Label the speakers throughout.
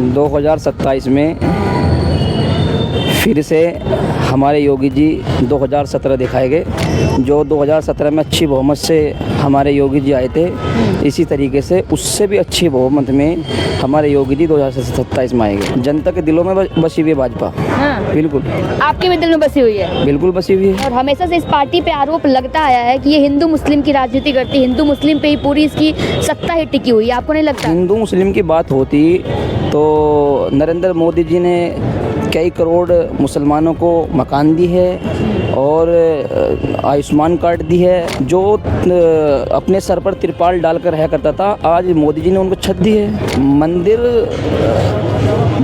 Speaker 1: 2027 में फिर से हमारे योगी जी 2017 दिखाए गए। जो 2017 में अच्छी बहुमत से हमारे योगी जी आए थे, इसी तरीके से उससे भी अच्छी बहुमत में हमारे योगी जी 2027 में आएंगे। जनता के दिलों में बसी हुई है भाजपा।
Speaker 2: हाँ।
Speaker 1: बिल्कुल।
Speaker 2: आपके भी दिल में बसी हुई है?
Speaker 1: बिल्कुल बसी हुई है।
Speaker 2: और हमेशा से इस पार्टी पे आरोप लगता आया है कि ये हिंदू मुस्लिम की राजनीति करती है, हिंदू मुस्लिम पे ही पूरी इसकी सत्ता ही टिकी हुई है। आपको नहीं लगता?
Speaker 1: हिंदू मुस्लिम की बात होती तो नरेंद्र मोदी जी ने कई करोड़ मुसलमानों को मकान दी है और आयुष्मान कार्ड दी है। जो अपने सर पर तिरपाल डालकर रहा करता था, आज मोदी जी ने उनको छत दी है। मंदिर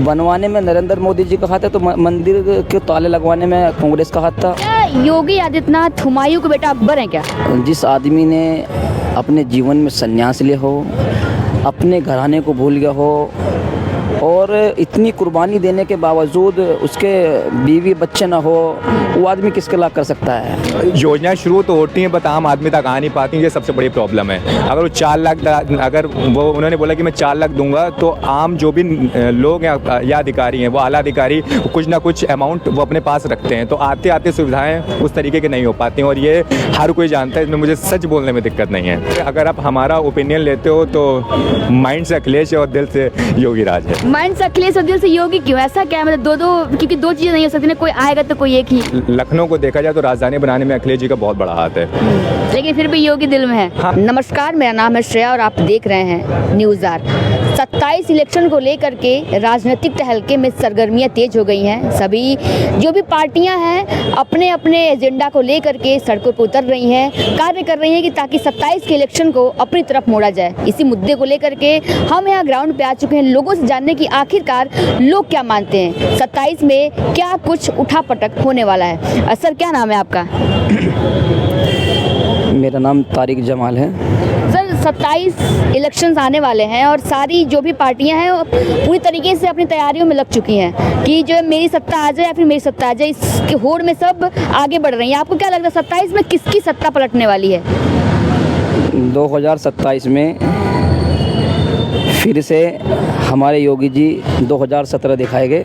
Speaker 1: बनवाने में नरेंद्र मोदी जी का हाथ है, तो मंदिर के ताले लगवाने में कांग्रेस का हाथ था।
Speaker 2: क्या योगी आदित्यनाथ हुमायूं के बेटा अकबर हैं क्या?
Speaker 1: जिस आदमी ने अपने जीवन में संन्यास लिया हो, अपने घराने को भूल गया हो और इतनी कुर्बानी देने के बावजूद उसके बीवी बच्चे ना हो, वो आदमी किसके लायक कर सकता है?
Speaker 3: योजनाएं शुरू तो होती हैं बट आम आदमी तक आ नहीं पाती, ये सबसे बड़ी प्रॉब्लम है। अगर वो 4 लाख, अगर वो उन्होंने बोला कि मैं 4 लाख दूंगा, तो आम जो भी लोग हैं या अधिकारी हैं, वो आला अधिकारी कुछ ना कुछ अमाउंट वो अपने पास रखते हैं, तो आते आते सुविधाएं उस तरीके की नहीं हो पाती हैं और ये हर कोई जानता है। इसमें मुझे सच बोलने में दिक्कत नहीं है। अगर आप हमारा ओपिनियन लेते हो तो माइंड से अखिलेश है और दिल से योगी राज है।
Speaker 2: माइंड से अखिलेश और दिल से योगी क्यों? ऐसा क्या है? मतलब क्योंकि दो चीजें नहीं हो सकती ना, कोई आएगा तो कोई एक ही।
Speaker 3: लखनऊ को देखा जाए तो राजधानी बनाने में अखिलेश जी का बहुत बड़ा हाथ है,
Speaker 2: लेकिन फिर भी योगी दिल में है।
Speaker 3: हाँ।
Speaker 2: नमस्कार, मेरा नाम है श्रेया और आप देख रहे हैं न्यूज़ आर। 27 इलेक्शन को लेकर के राजनीतिक टहलके में सरगर्मियां तेज हो गई हैं। सभी जो भी पार्टियां हैं अपने अपने एजेंडा को लेकर के सड़कों पर उतर रही हैं, कार्य कर रही हैं कि ताकि 27 के इलेक्शन को अपनी तरफ मोड़ा जाए। इसी मुद्दे को लेकर के हम यहाँ ग्राउंड पे आ चुके हैं, लोगों से जानने की आखिरकार लोग क्या मानते हैं, 27 में क्या कुछ उठापटक होने वाला है। सर, क्या नाम है आपका?
Speaker 1: मेरा नाम तारिक जमाल है।
Speaker 2: सर, 27 इलेक्शंस आने वाले हैं और सारी जो भी पार्टियां हैं पूरी तरीके से अपनी तैयारियों में लग चुकी हैं कि जो मेरी सत्ता आ जाए या फिर मेरी सत्ता आ जाए, इसके होड़ में सब आगे बढ़ रही हैं। आपको क्या लगता है 27 में किसकी सत्ता पलटने वाली है?
Speaker 1: 2027 में फिर से हमारे योगी जी 2017 दिखाए गए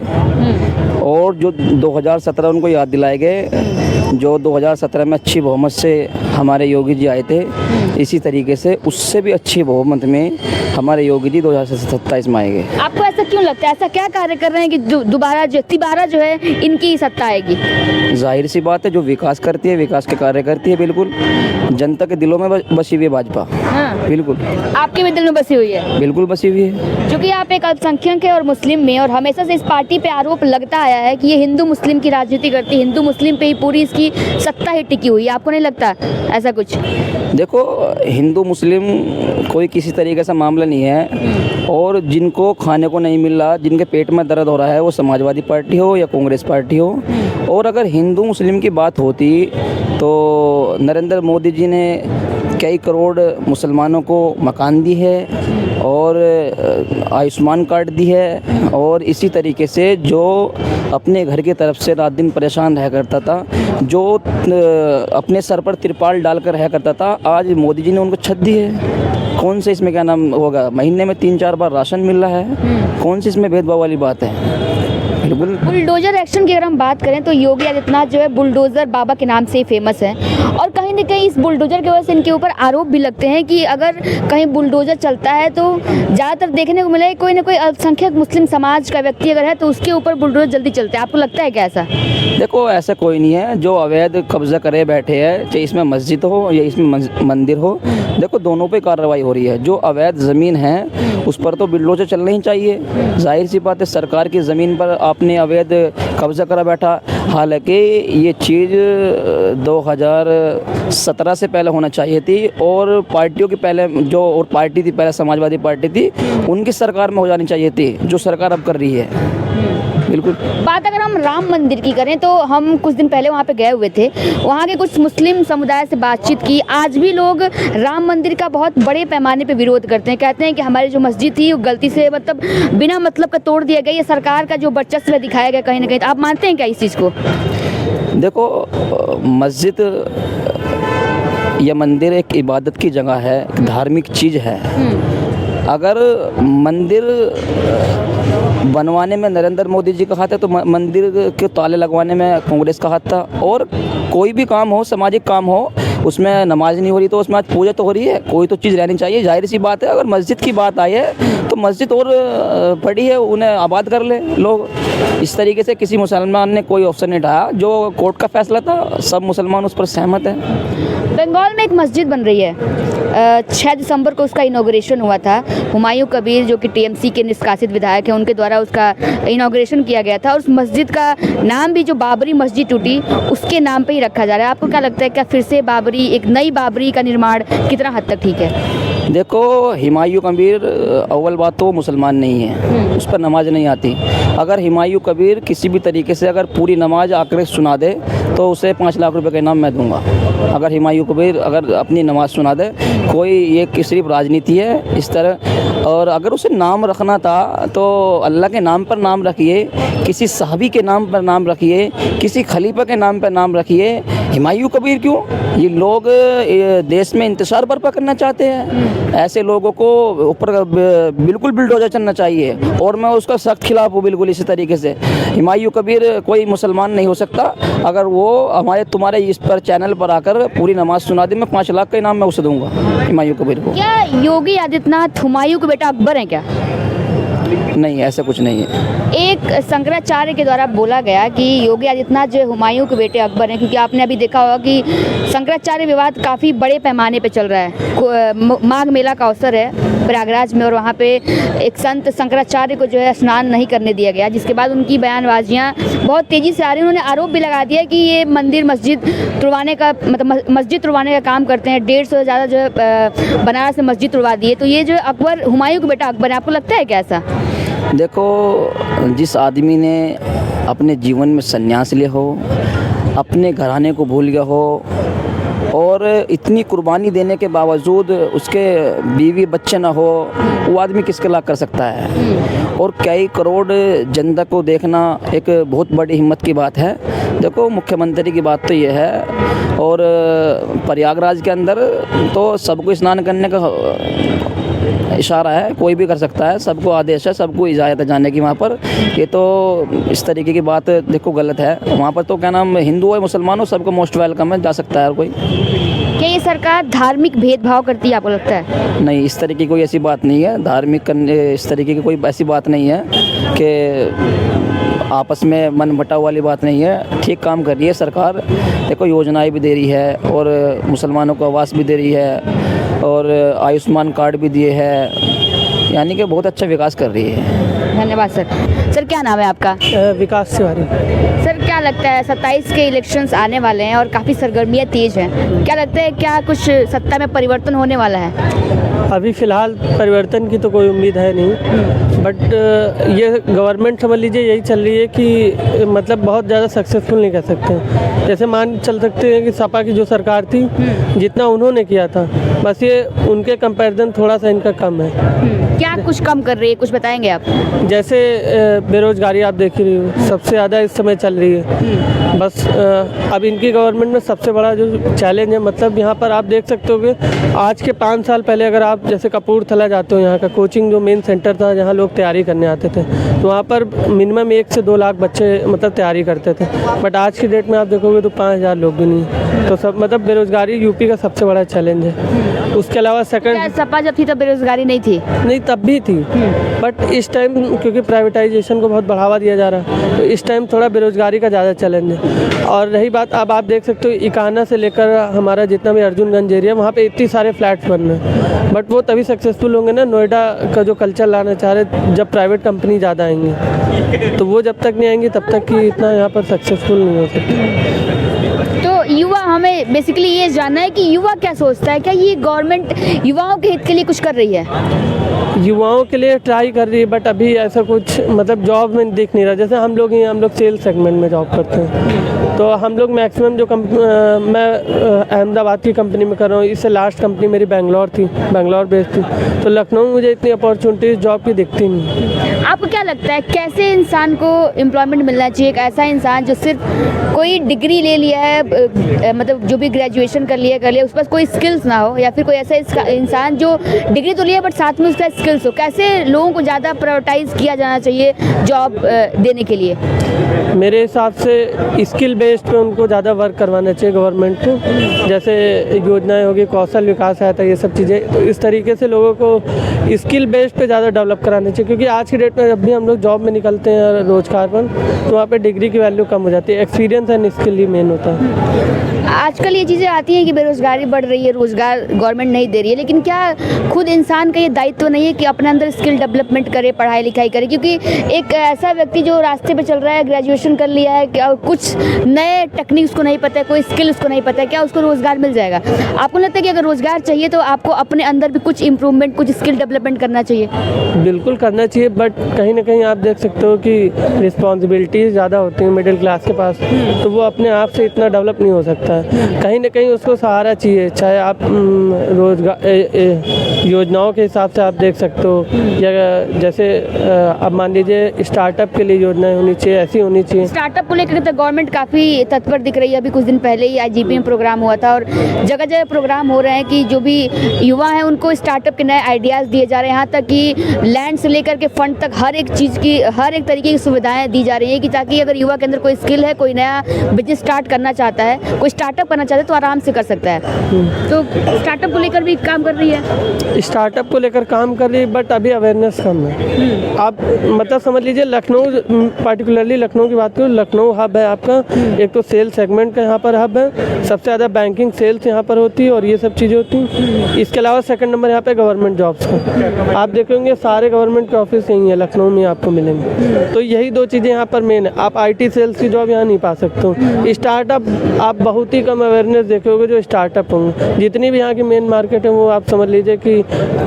Speaker 1: और जो 2017 उनको याद दिलाए गए। जो 2017 में अच्छी बहुमत से हमारे योगी जी आए थे, इसी तरीके से उससे भी अच्छी बहुमत में हमारे योगी जी 2027 में आएंगे।
Speaker 2: आपको ऐसा क्यों लगता है? ऐसा क्या कार्य कर रहे हैं कि दोबारा तिबारा जो है इनकी सत्ता आएगी?
Speaker 1: जाहिर सी बात है, जो विकास करती है, विकास के कार्य करती है, बिल्कुल जनता के दिलों में बसी हुई है भाजपा।
Speaker 2: हाँ।
Speaker 1: बिल्कुल।
Speaker 2: आपके भी दिल में बसी हुई है?
Speaker 1: बिल्कुल बसी हुई है।
Speaker 2: क्योंकि आप एक अल्पसंख्यक है और मुस्लिम में, और हमेशा से इस पार्टी पे आरोप लगता आया है कि ये हिंदू मुस्लिम की राजनीति करती है, हिंदू मुस्लिम पे ही पूरी इसकी सत्ता ही टिकी हुई है। आपको नहीं लगता ऐसा कुछ?
Speaker 1: देखो, हिंदू मुस्लिम कोई किसी तरीके से मामला नहीं है और जिनको खाने को नहीं मिल रहा, जिनके पेट में दर्द हो रहा है, वो समाजवादी पार्टी हो या कांग्रेस पार्टी हो। और अगर हिंदू मुस्लिम की बात होती तो नरेंद्र मोदी जी ने कई करोड़ मुसलमानों को मकान दी है और आयुष्मान कार्ड दी है और इसी तरीके से जो अपने घर की तरफ से रात दिन परेशान रहा करता था, जो अपने सर पर तिरपाल डालकर रहा करता था, आज मोदी जी ने उनको छत दी है। कौन से इसमें क्या नाम होगा, महीने में 3-4 बार राशन मिल रहा है, कौन सी इसमें भेदभाव वाली बात है? बिल्कुल।
Speaker 2: बुलडोजर एक्शन की अगर हम बात करें तो योगी आदित्यनाथ जो है बुलडोजर बाबा के नाम से ही फेमस है और कहीं न कहीं इस बुलडोजर की वजह से इनके ऊपर आरोप भी लगते हैं कि अगर कहीं बुलडोजर चलता है तो ज़्यादातर देखने को मिला है कोई ना कोई अल्पसंख्यक मुस्लिम समाज का व्यक्ति अगर है तो उसके ऊपर बुलडोजर जल्दी चलता है। आपको लगता है क्या ऐसा?
Speaker 1: देखो, ऐसा कोई नहीं है जो अवैध कब्जा करे बैठे है, चाहे इसमें मस्जिद हो या इसमें मंदिर हो। देखो, दोनों पे कार्रवाई हो रही है। जो अवैध ज़मीन है उस पर तो बुलडोजर चलना ही चाहिए। जाहिर सी बात है, सरकार की ज़मीन पर आपने अवैध कब्जा करा बैठा। हालांकि ये चीज़ 2017 से पहले होना चाहिए थी और पार्टियों की पहले जो और पार्टी थी, पहले समाजवादी पार्टी थी, उनकी सरकार में हो जानी चाहिए थी, जो सरकार अब कर रही है। बिल्कुल।
Speaker 2: बात अगर हम राम मंदिर की करें तो हम कुछ दिन पहले वहाँ पे गए हुए थे, वहाँ के कुछ मुस्लिम समुदाय से बातचीत की। आज भी लोग राम मंदिर का बहुत बड़े पैमाने पे विरोध करते हैं, कहते हैं कि हमारी जो मस्जिद थी वो गलती से मतलब बिना मतलब का तोड़ दिया गया, ये सरकार का जो वर्चस्व दिखाया गया कहीं ना कहीं। तो आप मानते हैं क्या इस चीज़ को?
Speaker 1: देखो, मस्जिद या मंदिर एक इबादत की जगह है, एक धार्मिक चीज़ है। अगर मंदिर बनवाने में नरेंद्र मोदी जी का हाथ है, तो मंदिर के ताले लगवाने में कांग्रेस का हाथ था। और कोई भी काम हो, सामाजिक काम हो, उसमें नमाज नहीं हो रही तो उसमें आज पूजा तो हो रही है, कोई तो चीज़ रहनी चाहिए। जाहिर सी बात है, अगर मस्जिद की बात आई है तो मस्जिद और पड़ी है, उन्हें आबाद कर ले लोग। इस तरीके से किसी मुसलमान ने कोई ऑप्शन नहीं उठाया, जो कोर्ट का फैसला था सब मुसलमान उस पर सहमत हैं।
Speaker 2: बंगाल में एक मस्जिद बन रही है, 6 दिसंबर को उसका इनॉग्रेशन हुआ था। हुमायूं कबीर जो कि टीएमसी के निष्कासित विधायक हैं, उनके द्वारा उसका इनॉग्रेशन किया गया था। और उस मस्जिद का नाम भी, जो बाबरी मस्जिद टूटी, उसके नाम पे ही रखा जा रहा है। आपको क्या लगता है, क्या फिर से बाबरी, एक नई बाबरी का निर्माण कितना हद तक ठीक है?
Speaker 1: देखो, हुमायूं कबीर अव्वल बात तो मुसलमान नहीं है, उस पर नमाज नहीं आती। अगर हुमायूं कबीर किसी भी तरीके से अगर पूरी नमाज आकर सुना दे तो उसे 5 लाख रुपए का इनाम मैं दूंगा। अगर हुमायूं कबीर अगर अपनी नमाज सुना दे, कोई ये सिर्फ राजनीति है इस तरह। और अगर उसे नाम रखना था तो अल्लाह के नाम पर नाम रखिए, किसी सहाबी के नाम पर नाम रखिए, किसी खलीफा के नाम पर नाम रखिए। हुमायूं कबीर क्यों? ये लोग देश में इंतशार बर्पा करना चाहते हैं। ऐसे लोगों को ऊपर बिल्कुल बिल्डोजर चलना चाहिए, और मैं उसका सख्त खिलाफ हूँ बिल्कुल इसी तरीके से। हुमायूं कबीर कोई मुसलमान नहीं हो सकता। अगर वो तुम्हारे इस पर चैनल पर आकर पूरी नमाज सुना दे, मैं 5 लाख का इनाम मैं उसे दूंगा हुमायूं कबीर को।
Speaker 2: क्या योगी आदित्यनाथ हुमायूं के बेटा अकबर हैं क्या?
Speaker 1: नहीं, ऐसा कुछ नहीं है।
Speaker 2: एक शंकराचार्य के द्वारा बोला गया कि योगी आदित्यनाथ जो हुमायूं के बेटे अकबर हैं, क्योंकि आपने अभी देखा होगा कि शंकराचार्य विवाद काफ़ी बड़े पैमाने पे चल रहा है। माघ मेला का अवसर है प्रयागराज में, और वहाँ पे एक संत शंकराचार्य को जो है स्नान नहीं करने दिया गया, जिसके बाद उनकी बयानबाजियाँ बहुत तेज़ी से आ रही हैं। उन्होंने आरोप भी लगा दिया कि ये मंदिर मस्जिद तुड़वाने का, मतलब मस्जिद तुड़वाने का काम करते हैं। 150 से ज़्यादा जो है बनारस में मस्जिद तुड़वा दी है। तो ये जो अकबर, हुमायूं का बेटा अकबर है, आपको लगता है क्या ऐसा?
Speaker 1: देखो, जिस आदमी ने अपने जीवन में संन्यास लिया हो, अपने घराने को भूल गया हो, और इतनी कुर्बानी देने के बावजूद उसके बीवी बच्चे ना हो, वो आदमी किसके लायक कर सकता है? और कई करोड़ जनता को देखना एक बहुत बड़ी हिम्मत की बात है। देखो, मुख्यमंत्री की बात तो ये है, और प्रयागराज के अंदर तो सबको स्नान करने का इशारा है, कोई भी कर सकता है, सबको आदेश है, सबको इजाज़त है जाने की वहाँ पर। ये तो इस तरीके की बात देखो गलत है। वहाँ पर तो क्या नाम, हिंदू हो मुसलमान हो, सबको मोस्ट वेलकम है, जा सकता है हर कोई।
Speaker 2: क्या ये सरकार धार्मिक भेदभाव करती है, आपको लगता है?
Speaker 1: नहीं, इस तरीके की कोई ऐसी बात नहीं है। धार्मिक करने, इस तरीके की कोई ऐसी बात नहीं है कि आपस में मन बटाव वाली बात नहीं है। ठीक काम कर रही है सरकार। देखो, योजनाएं भी दे रही है, और मुसलमानों को आवास भी दे रही है, और आयुष्मान कार्ड भी दिए हैं, यानी कि बहुत अच्छा विकास कर रही है।
Speaker 2: धन्यवाद सर। सर, क्या नाम है आपका?
Speaker 4: विकास तिवारी।
Speaker 2: सर, क्या लगता है, 27 के इलेक्शंस आने वाले हैं और काफ़ी सरगर्मियाँ तेज हैं, क्या लगता है, क्या कुछ सत्ता में परिवर्तन होने वाला है?
Speaker 4: अभी फ़िलहाल परिवर्तन की तो कोई उम्मीद है नहीं, बट ये गवर्नमेंट समझ लीजिए यही चल रही है कि मतलब बहुत ज़्यादा सक्सेसफुल नहीं कह सकते। जैसे मान चल सकते हैं कि सपा की जो सरकार थी, जितना उन्होंने किया था, बस ये उनके कंपैरिजन थोड़ा सा इनका कम है।
Speaker 2: क्या कुछ कम कर रही है, कुछ बताएंगे आप?
Speaker 4: जैसे बेरोजगारी आप देख रही हो, सबसे ज़्यादा इस समय चल रही है। बस अब इनकी गवर्नमेंट में सबसे बड़ा जो चैलेंज है, मतलब यहाँ पर आप देख सकते हो कि आज के 5 साल पहले अगर आप जैसे कपूरथला जाते हो, यहाँ का कोचिंग जो मेन सेंटर था जहाँ लोग तैयारी करने आते थे, तो वहाँ पर मिनिमम 1 से 2 लाख बच्चे मतलब तैयारी करते थे। बट आज की डेट में आप देखोगे तो 5000 लोग भी नहीं। तो सब मतलब बेरोजगारी यूपी का सबसे बड़ा चैलेंज है। उसके अलावा सेकंड,
Speaker 2: सपा जब थी तब बेरोजगारी नहीं थी?
Speaker 4: नहीं, तब भी थी, बट इस टाइम क्योंकि प्राइवेटाइजेशन को बहुत बढ़ावा दिया जा रहा है, तो इस टाइम थोड़ा बेरोजगारी का ज़्यादा चैलेंज है। और रही बात, अब आप देख सकते हो इकाना से लेकर हमारा जितना भी अर्जुनगंज एरिया, वहाँ पे इतनी सारे फ्लैट्स बन रहे हैं, बट वो तभी सक्सेसफुल होंगे ना, नोएडा का जो कल्चर लाना चाह रहे, जब प्राइवेट कंपनी ज़्यादा आएंगी, तो वो जब तक नहीं आएंगी तब तक कि इतना यहाँ पर सक्सेसफुल नहीं हो सकती।
Speaker 2: तो युवा, हमें बेसिकली ये जानना है कि युवा क्या सोचता है, क्या ये गवर्नमेंट युवाओं के हित के लिए कुछ कर रही है?
Speaker 4: युवाओं के लिए ट्राई कर रही है, बट अभी ऐसा कुछ मतलब जॉब में दिख नहीं रहा। जैसे हम लोग सेल्स सेगमेंट में जॉब करते हैं, तो हम लोग मैक्सिमम जो मैं अहमदाबाद की कंपनी में कर रहा हूँ, इससे लास्ट कंपनी मेरी बेंगलोर बेस्ड थी, तो लखनऊ में मुझे इतनी अपॉर्चुनिटीज़ जॉब की दिखती नहीं।
Speaker 2: आपको क्या लगता है, कैसे इंसान को एम्प्लॉयमेंट मिलना चाहिए? एक ऐसा इंसान जो सिर्फ कोई डिग्री ले लिया है, मतलब जो भी ग्रेजुएशन कर लिया, उस पर कोई स्किल्स ना हो, या फिर कोई ऐसा इंसान जो डिग्री तो लिया बट साथ में उसका स्किल्स हो, कैसे लोगों को ज़्यादा प्रायोरिटाइज किया जाना चाहिए जॉब देने के लिए?
Speaker 4: मेरे हिसाब से स्किल बेस्ड पे उनको ज़्यादा वर्क करवाना चाहिए गवर्नमेंट को। जैसे योजनाएं होगी, कौशल विकास सहायता, ये सब चीज़ें, तो इस तरीके से लोगों को स्किल बेस्ड पे ज़्यादा डेवलप कराना चाहिए। क्योंकि आज की डेट में जब भी हम लोग जॉब में निकलते हैं रोजगार पर, तो वहाँ पे डिग्री की वैल्यू कम हो जाती है, experience and skill he main होता है।
Speaker 2: आजकल ये चीज़ें आती हैं कि बेरोज़गारी बढ़ रही है, रोज़गार गवर्नमेंट नहीं दे रही है, लेकिन क्या खुद इंसान का ये दायित्व नहीं है कि अपने अंदर स्किल डेवलपमेंट करे, पढ़ाई लिखाई करे? क्योंकि एक ऐसा व्यक्ति जो रास्ते पे चल रहा है, ग्रेजुएशन कर लिया है, क्या कुछ नए टेक्निक उसको नहीं पता है, कोई स्किल उसको नहीं पता है, क्या उसको रोज़गार मिल जाएगा? आपको लगता है कि अगर रोज़गार चाहिए तो आपको अपने अंदर भी कुछ इम्प्रूवमेंट, कुछ स्किल डेवलपमेंट करना चाहिए?
Speaker 4: बिल्कुल करना चाहिए, बट कहीं ना कहीं आप देख सकते हो कि रिस्पॉन्सिबिलिटीज़ ज़्यादा होती हैं मिडिल क्लास के पास, तो वो अपने आप से इतना डेवलप नहीं हो सकता है। कहीं ना कहीं उसको सहारा चाहिए, चाहे आप रोजगार योजनाओं के हिसाब से आप देख सकते हो, या जैसे अब मान लीजिए स्टार्टअप के लिए योजनाएं होनी चाहिए, ऐसी होनी चाहिए।
Speaker 2: स्टार्टअप को लेकर तो गवर्नमेंट काफ़ी तत्पर दिख रही है। अभी कुछ दिन पहले ही IGP में प्रोग्राम हुआ था और जगह जगह प्रोग्राम हो रहे हैं कि जो भी युवा हैं उनको स्टार्टअप के नए आइडियाज़ दिए जा रहे हैं। यहाँ तक कि लैंड से लेकर के फंड तक हर एक चीज़ की, हर एक तरीके की सुविधाएं दी जा रही हैं कि ताकि अगर युवा के अंदर कोई स्किल है, कोई नया बिजनेस स्टार्ट करना चाहता है, कोई स्टार्टअप करना चाहता है तो आराम से कर सकता है। तो स्टार्टअप को लेकर भी काम कर रही है,
Speaker 4: स्टार्टअप को लेकर काम कर रही है, बट अभी अवेयरनेस कम है। आप मतलब समझ लीजिए लखनऊ, पार्टिकुलरली लखनऊ की बात करूँ, लखनऊ हब है आपका, एक तो सेल सेगमेंट का यहाँ पर हब है, सबसे ज़्यादा बैंकिंग सेल्स यहाँ पर होती है और ये सब चीज़ें होती हैं। इसके अलावा सेकंड नंबर यहाँ पे गवर्नमेंट जॉब्स का, आप देखेंगे सारे गवर्नमेंट के ऑफिस यहीं है, लखनऊ में आपको मिलेंगे। तो यही दो चीज़ें यहाँ पर मेन है। आप IT सेल्स की जॉब यहाँ नहीं पा सकते हो। स्टार्टअप आप बहुत ही कम अवेयरनेस देखोगे जो स्टार्टअप होंगे। जितनी भी यहाँ की मेन मार्केट है वो आप समझ लीजिए कि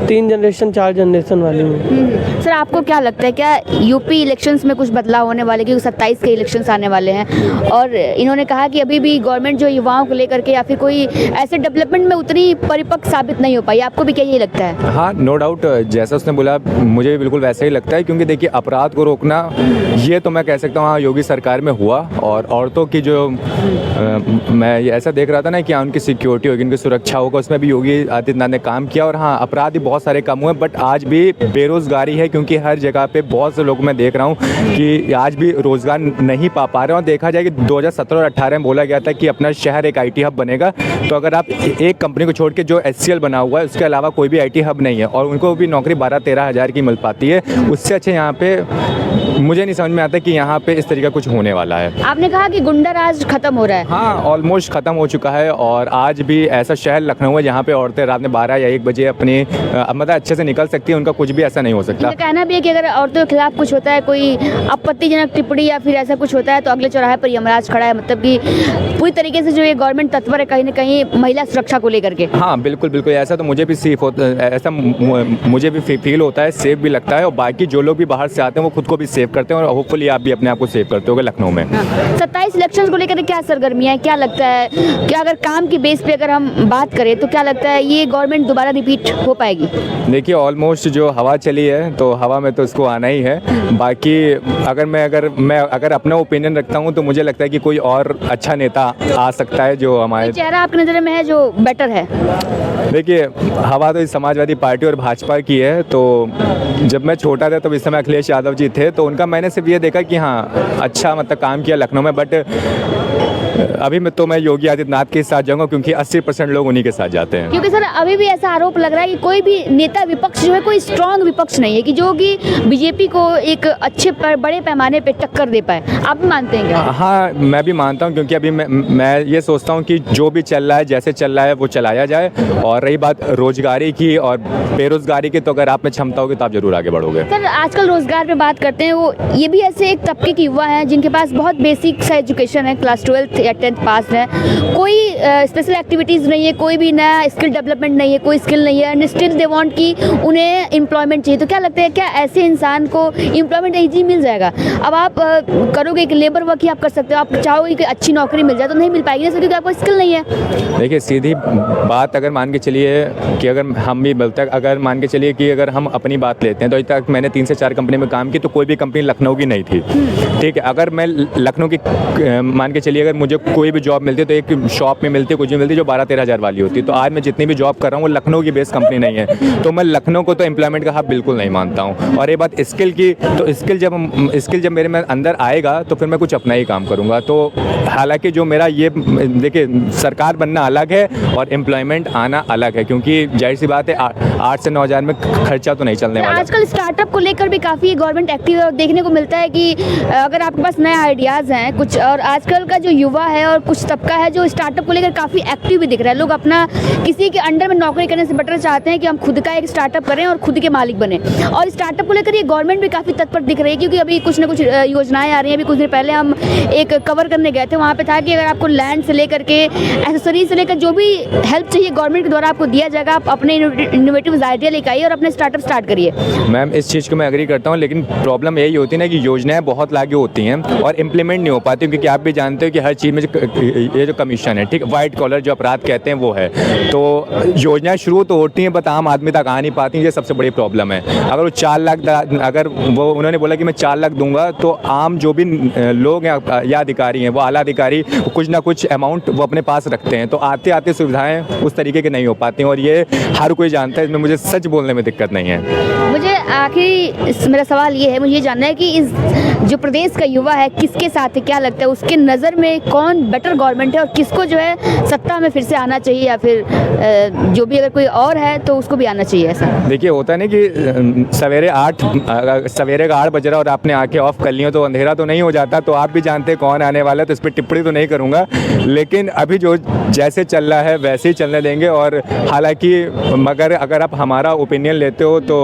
Speaker 4: 3 जनरेशन 4 जनरेशन वाली हैं।
Speaker 2: सर आपको क्या लगता है, क्या यूपी इलेक्शंस में कुछ बदलाव होने वाले, क्योंकि 27 के इलेक्शंस आने वाले हैं और इन्होंने कहा कि अभी भी गवर्नमेंट जो युवाओं को लेकर के या फिर कोई ऐसे डेवलपमेंट में उतनी परिपक्व साबित नहीं हो पाई, आपको भी क्या यही लगता है?
Speaker 3: हाँ, नो डाउट, जैसा उसने बोला मुझे भी बिल्कुल वैसा ही लगता है। क्योंकि देखिए अपराध को रोकना, ये तो मैं कह सकता हूँ हाँ योगी सरकार में हुआ, और औरतों की जो मैं ये ऐसा देख रहा था ना कि उनकी सिक्योरिटी होगी, उनकी सुरक्षा होगा, उसमें भी योगी आदित्यनाथ ने काम किया। और हाँ, अपराध भी बहुत सारे कम हुए, बट आज भी बेरोज़गारी है। क्योंकि हर जगह पे बहुत से लोग मैं देख रहा हूँ कि आज भी रोज़गार नहीं पा रहे हैं। और देखा जाए कि 2017 और 18 में बोला गया था कि अपना शहर एक IT हब बनेगा, तो अगर आप एक कंपनी को छोड़ के जो HCL बना हुआ है उसके अलावा कोई भी IT हब नहीं है और उनको भी नौकरी 12-13 हज़ार की मिल पाती है। उससे अच्छे यहाँ पे मुझे नहीं समझ में आता कि यहाँ पे इस तरीका कुछ होने वाला है।
Speaker 2: आपने कहा कि गुंडा राज खत्म हो रहा है।
Speaker 3: हाँ, ऑलमोस्ट ख़त्म हो चुका है। और आज भी ऐसा शहर लखनऊ है जहाँ पे औरतें रात में 12 या 1 बजे अपनी मतलब अच्छे से निकल सकती है, उनका कुछ भी ऐसा नहीं हो सकता।
Speaker 2: इनका कहना भी है कि अगर औरतों के खिलाफ कुछ होता है, कोई आपत्तिजनक टिप्पणी या फिर ऐसा कुछ होता है, तो अगले चौराहे पर यमराज खड़ा है। मतलब कि पूरी तरीके से जो ये गवर्नमेंट तत्पर है कहीं ना कहीं महिला सुरक्षा को लेकर के।
Speaker 3: हाँ बिल्कुल बिल्कुल, ऐसा तो मुझे भी ऐसा मुझे भी फील होता है, सेफ भी लगता है। और बाकी जो लोग भी बाहर से आते हैं वो खुद को भी सेव करते हैं और होपफुली आप भी अपने आप को सेव करते होगे लखनऊ में।
Speaker 2: 27 इलेक्शन को लेकर क्या सरगर्मियाँ, क्या लगता है, क्या अगर काम की बेस पे अगर हम बात करें तो क्या लगता है ये गवर्नमेंट दोबारा रिपीट हो पाएगी?
Speaker 3: देखिए ऑलमोस्ट जो हवा चली है तो हवा में तो इसको आना ही है। बाकी अगर मैं अपना ओपिनियन रखता हूँ तो मुझे लगता है कि कोई और अच्छा नेता आ सकता है जो हमारे
Speaker 2: चेहरा आपकी नज़र में है जो बेटर है।
Speaker 3: देखिए हवा तो इस समाजवादी पार्टी और भाजपा की है। तो जब मैं छोटा था तो इस समय अखिलेश यादव जी थे, तो उनका मैंने सिर्फ ये देखा कि हाँ अच्छा मतलब काम किया लखनऊ में। बट अभी मैं योगी आदित्यनाथ के साथ जाऊंगा क्योंकि 80% लोग उन्हीं के साथ जाते हैं।
Speaker 2: क्योंकि सर अभी भी ऐसा आरोप लग रहा है कि कोई भी नेता विपक्ष जो है कोई स्ट्रांग विपक्ष नहीं है कि जो कि बीजेपी को एक अच्छे बड़े पैमाने पे टक्कर दे पाए। आप भी मानते हैं क्या?
Speaker 3: हाँ मैं भी मानता हूँ, क्योंकि अभी मैं ये सोचता हूँ कि जो भी चल रहा है जैसे चल रहा है वो चलाया जाए। और रही बात रोजगारी की और बेरोजगारी की, तो अगर आप में क्षमता होगी तो आप जरूर आगे बढ़ोगे।
Speaker 2: सर आजकल रोजगार पे बात करते हैं, वो ये भी ऐसे एक तबके के युवा हैं जिनके पास बहुत बेसिक सा एजुकेशन है, क्लास 12th या 10th पास है, कोई स्पेशल एक्टिविटीज़ नहीं है, कोई भी नया स्किल डेवलपमेंट नहीं है, कोई स्किल नहीं है, एंड स्टिल दे वांट कि उन्हें एम्प्लॉयमेंट चाहिए। तो क्या लगता है क्या ऐसे इंसान को एम्प्लॉयमेंट ईजी मिल जाएगा? अब आप करोगे कि लेबर वर्क ही आप कर सकते हो, आप चाहोगे कि अच्छी नौकरी मिल जाए तो नहीं मिल पाएगी ना, क्योंकि आपको स्किल नहीं है।
Speaker 3: देखिए सीधी बात अगर मान के चलिए कि अगर हम भी मिलता अगर मान के चलिए कि अगर हम अपनी बात लेते हैं तो अभी तक मैंने 3 से 4 कंपनी में काम की, तो कोई भी कंपनी लखनऊ की नहीं थी। ठीक है, अगर मैं लखनऊ की मान के चलिए अगर मुझे मुझे कोई भी जॉब मिलती है तो एक शॉप में मिलती है, कुछ भी मिलती है जो 12-13 हज़ार वाली होती है। तो आज मैं जितनी भी जॉब कर रहा हूँ वो लखनऊ की बेस कंपनी नहीं है, तो मैं लखनऊ को तो एम्प्लॉयमेंट का हब बिल्कुल नहीं मानता हूँ। और ये बात स्किल की, तो स्किल जब मेरे में अंदर आएगा तो फिर मैं कुछ अपना ही काम करूँगा। तो हालांकि जो मेरा ये देखिए, सरकार बनना अलग है और एम्प्लॉयमेंट आना अलग है, क्योंकि जाहिर सी बात है 8 से 9 हज़ार में खर्चा तो नहीं चलने वाला।
Speaker 2: आजकल स्टार्टअप को लेकर भी काफ़ी गवर्नमेंट एक्टिव है और देखने को मिलता है कि अगर आपके पास नए आइडियाज़ हैं कुछ, और आजकल का जो युवा है और कुछ तबका है जो स्टार्टअप को लेकर काफ़ी एक्टिव भी दिख रहा है। लोग अपना किसी के अंडर में नौकरी करने से बेटर चाहते हैं कि हम खुद का एक स्टार्टअप करें और खुद के मालिक बने। और स्टार्टअप को लेकर ये गवर्नमेंट भी काफ़ी तत्पर दिख रही है, क्योंकि अभी कुछ ना कुछ योजनाएं आ रही हैं। अभी कुछ दिन पहले हम एक कवर करने गए थे, वहाँ पे था कि अगर आपको लैंड से लेकर के एक्सेसरीज से लेकर जो भी हेल्प चाहिए गवर्नमेंट के द्वारा आपको दिया जाएगा। आप अपने इनोवेटिव आइडिया लेकर आइए और अपने स्टार्टअप स्टार्ट करिए।
Speaker 3: मैम इस चीज़ को मैं एग्री करता हूँ, लेकिन प्रॉब्लम यही होती है ना कि योजनाएं बहुत लागू होती हैं और इम्प्लीमेंट नहीं हो पाती, क्योंकि आप भी जानते हो कि हर चीज़ में ये जो कमीशन है, ठीक, वाइट कॉलर जो अपराध कहते हैं वो है। तो योजनाएं शुरू तो होती हैं बट आम आदमी तक आ नहीं पाती, ये सबसे बड़ी प्रॉब्लम है। अगर वो 4 लाख, अगर वो उन्होंने बोला कि मैं 4 लाख दूंगा, तो आम जो भी लोग हैं या अधिकारी हैं, वो आला अधिकारी कुछ ना कुछ अमाउंट वो अपने पास रखते हैं, तो आते आते सुविधाएं उस तरीके की नहीं हो पाती हैं, और ये हर कोई जानता है। इसमें मुझे सच बोलने में दिक्कत नहीं है।
Speaker 2: मुझे आखिरी मेरा सवाल ये है, मुझे ये जानना है कि इस जो प्रदेश का युवा है किसके साथ है, क्या लगता है उसके नज़र में कौन बेटर गवर्नमेंट है और किसको जो है सत्ता में फिर से आना चाहिए, या फिर जो भी अगर कोई और है तो उसको भी आना चाहिए? ऐसा
Speaker 3: देखिए होता है ना कि सवेरे का 8 बज रहा और आपने आंखें ऑफ कर ली हो तो अंधेरा तो नहीं हो जाता। तो आप भी जानते हैं कौन आने वाला है, तो इस पर टिप्पणी तो नहीं करूँगा, लेकिन अभी जो जैसे चल रहा है वैसे ही चलने देंगे। और हालांकि मगर अगर आप हमारा ओपिनियन लेते हो तो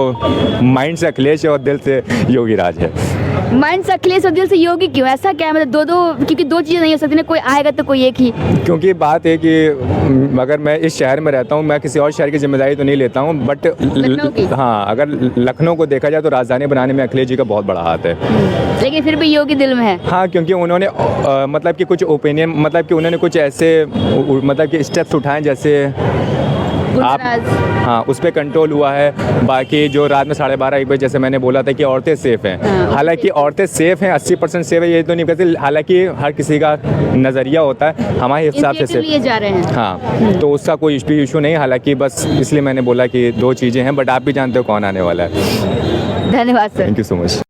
Speaker 3: माइंड से अखिलेश है और दिल से योगी राज है।
Speaker 2: माइंड से अखिलेश और दिल से योगी क्यों? ऐसा क्या है? मतलब दो क्योंकि दो चीज़ें नहीं हो सकती ना, कोई आएगा तो कोई एक ही।
Speaker 3: क्योंकि बात है कि अगर मैं इस शहर में रहता हूँ, मैं किसी और शहर की जिम्मेदारी तो नहीं लेता हूँ, बट हाँ, अगर लखनऊ को देखा जाए तो राजधानी बनाने में अखिलेश जी का बहुत बड़ा हाथ है।
Speaker 2: लेकिन फिर भी योगी दिल में है।
Speaker 3: हाँ, क्योंकि उन्होंने मतलब कि कुछ ओपिनियन, मतलब कि उन्होंने कुछ ऐसे मतलब कि स्टेप्स उठाए जैसे आप, हाँ, उस पर कंट्रोल हुआ है। बाकी जो रात में 12:30-1 बजे जैसे मैंने बोला था कि औरतें सेफ़ हैं, हालांकि औरतें सेफ़ हैं 80% सेफ़ है ये तो नहीं कहते, हालांकि हर किसी का नज़रिया होता है, हमारे हिसाब से सेफ
Speaker 2: लिए जा रहे हैं।
Speaker 3: हाँ, तो उसका कोई इशू नहीं, हालांकि बस इसलिए मैंने बोला कि 2 चीज़ें हैं, बट आप भी जानते हो कौन आने वाला है।
Speaker 2: धन्यवाद sir.
Speaker 3: Thank you so much.